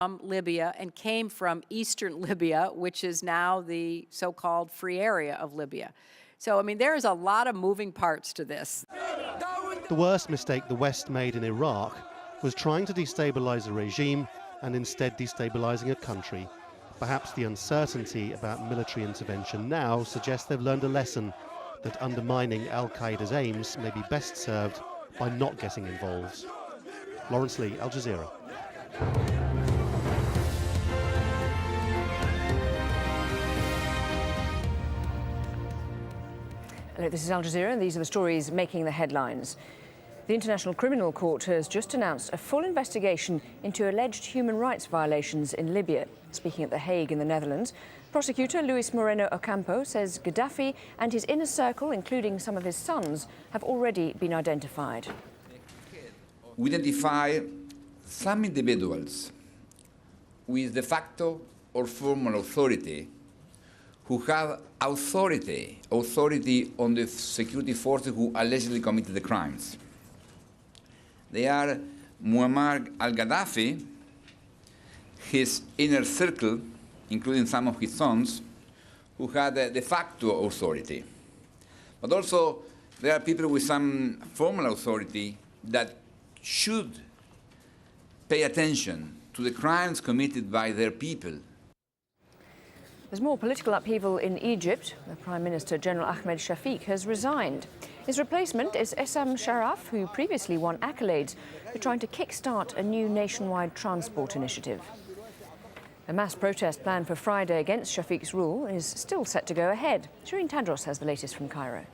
from Libya and came from eastern Libya, which is now the so-called free area of Libya. So, I mean, there is a lot of moving parts to this. The worst mistake the West made in Iraq was trying to destabilize a regime and instead destabilizing a country. Perhaps the uncertainty about military intervention now suggests they've learned a lesson that undermining al-Qaeda's aims may be best served by not getting involved. Lawrence Lee, Al Jazeera. Hello, this is Al Jazeera, and these are the stories making the headlines. The International Criminal Court has just announced a full investigation into alleged human rights violations in Libya. Speaking at The Hague in the Netherlands, prosecutor Luis Moreno Ocampo says Gaddafi and his inner circle, including some of his sons, have already been identified. We identify some individuals with de facto or formal authority who have authority on the security forces who allegedly committed the crimes. They are Muammar al-Gaddafi, his inner circle, including some of his sons, who had de facto authority. But also, there are people with some formal authority that should pay attention to the crimes committed by their people. There's more political upheaval in Egypt. The Prime Minister, General Ahmed Shafiq, has resigned. His replacement is Essam Sharaf, who previously won accolades for trying to kickstart a new nationwide transport initiative. A mass protest planned for Friday against Shafiq's rule is still set to go ahead. Shireen Tadros has the latest from Cairo.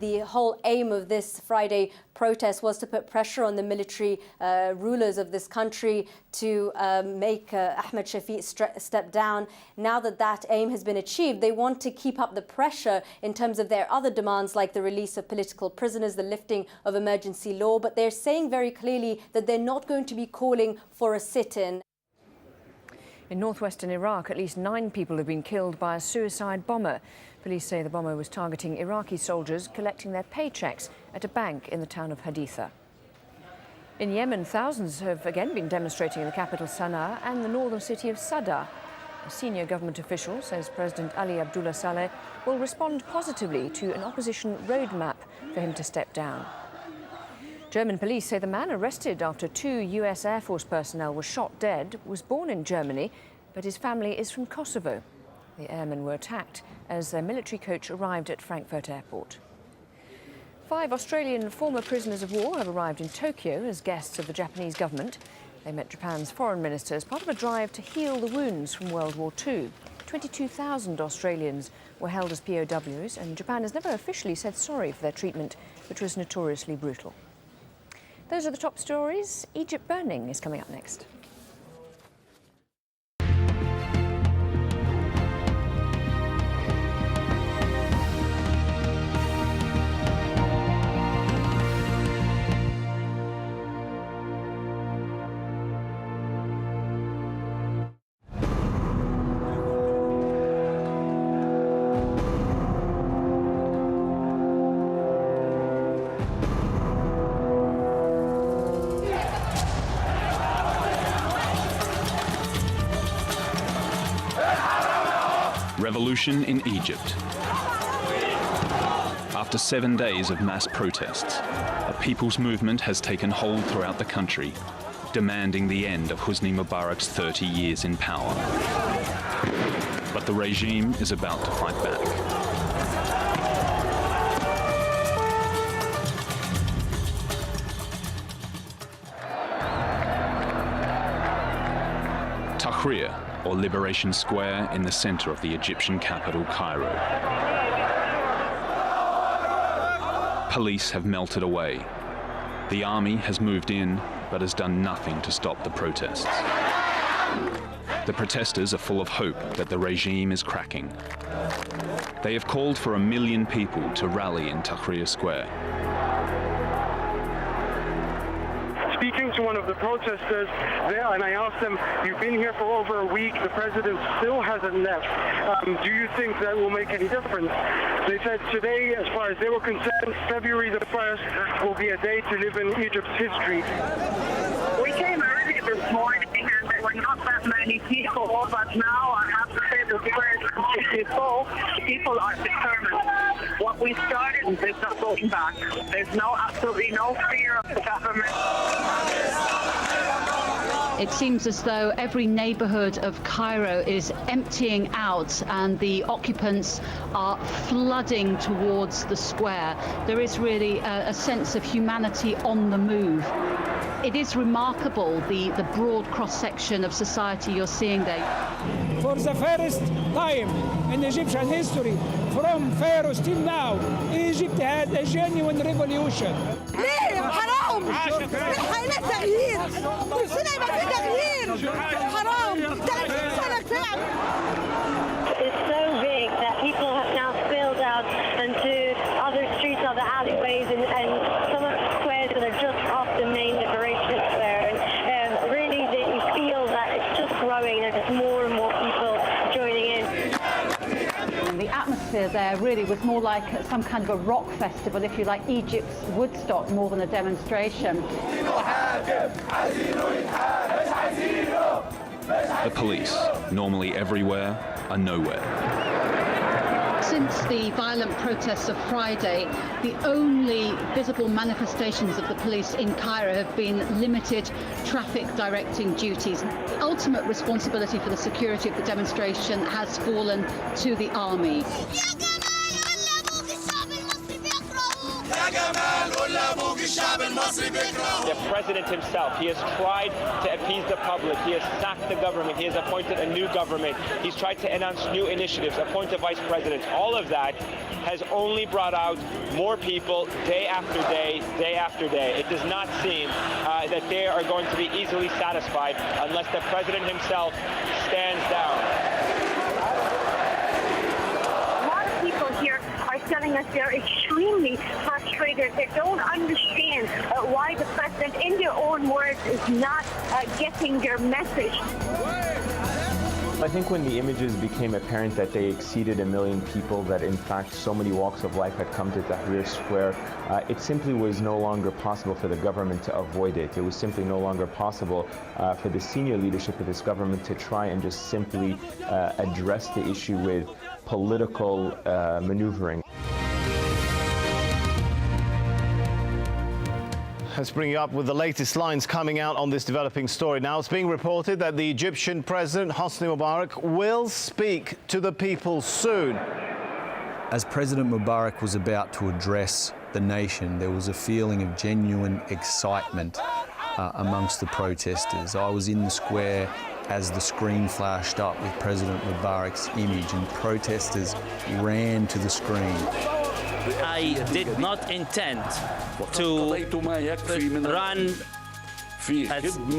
The whole aim of this Friday protest was to put pressure on the military rulers of this country to make Ahmed Shafiq step down. Now that that aim has been achieved, they want to keep up the pressure in terms of their other demands, like the release of political prisoners, the lifting of emergency law. But they're saying very clearly that they're not going to be calling for a sit-in. In northwestern Iraq, at least 9 people have been killed by a suicide bomber. Police say the bomber was targeting Iraqi soldiers collecting their paychecks at a bank in the town of Haditha. In Yemen, thousands have again been demonstrating in the capital Sana'a and the northern city of Sada. A senior government official says President Ali Abdullah Saleh will respond positively to an opposition roadmap for him to step down. German police say the man arrested after 2 US Air Force personnel were shot dead was born in Germany, but his family is from Kosovo. The airmen were attacked as their military coach arrived at Frankfurt Airport. 5 Australian former prisoners of war have arrived in Tokyo as guests of the Japanese government. They met Japan's foreign minister as part of a drive to heal the wounds from World War II. 22,000 Australians were held as POWs, and Japan has never officially said sorry for their treatment, which was notoriously brutal. Those are the top stories. Egypt burning is coming up next. Revolution in Egypt. After 7 days of mass protests, a people's movement has taken hold throughout the country, demanding the end of Hosni Mubarak's 30 years in power. But the regime is about to fight back. Tahrir, or Liberation Square, in the center of the Egyptian capital, Cairo. Police have melted away. The army has moved in, but has done nothing to stop the protests. The protesters are full of hope that the regime is cracking. They have called for 1 million people to rally in Tahrir Square. Speaking to one of the protesters there, and I asked them, you've been here for over a week, the president still hasn't left. Do you think that will make any difference? They said today, as far as they were concerned, February the 1st will be a day to live in Egypt's history. We came early this morning and people are determined. What we started, there's no going back. There's absolutely no fear of the government. It seems as though every neighborhood of Cairo is emptying out and the occupants are flooding towards the square. There is really a sense of humanity on the move. It is remarkable, the broad cross-section of society you're seeing there. For the first time in Egyptian history, from Pharaohs till now, Egypt had a genuine revolution. ليه حرام حيلا تغيير كل سنة يبقى في تغيير حرام 30 سنة كفاية. It's so big that people have now spilled out into other streets, other alleyways, and some of the squares that are just off the main Liberation Square. And really, you feel that it's just growing. There's more and more people joining in. The atmosphere there really was more like some kind of a rock festival, if you like, Egypt's Woodstock, more than a demonstration. The police, normally everywhere, are nowhere. Since the violent protests of Friday, the only visible manifestations of the police in Cairo have been limited traffic directing duties. Ultimate responsibility for the security of the demonstration has fallen to the army. The president himself, he has tried to appease the public. He has sacked the government. He has appointed a new government. He's tried to announce new initiatives, appoint a vice president. All of that has only brought out more people day after day, day after day. It does not seem that they are going to be easily satisfied unless the president himself stands down. A lot of people here are telling us they're extremely frustrated. They don't understand why the president, in their own words, is not getting their message. I think when the images became apparent that they exceeded 1 million people, that in fact so many walks of life had come to Tahrir Square, it simply was no longer possible for the government to avoid it. It was simply no longer possible for the senior leadership of this government to try and just simply address the issue with political maneuvering. Let's bring you up with the latest lines coming out on this developing story. Now, it's being reported that the Egyptian President Hosni Mubarak will speak to the people soon. As President Mubarak was about to address the nation, there was a feeling of genuine excitement amongst the protesters. I was in the square as the screen flashed up with President Mubarak's image, and protesters ran to the screen. I did not intend to run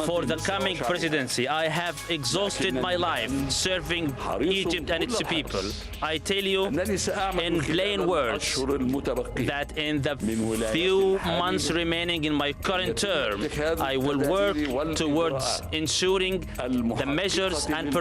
for the coming presidency. I have exhausted my life serving Egypt and its people. I tell you in plain words that in the few months remaining in my current term, I will work towards ensuring the measures and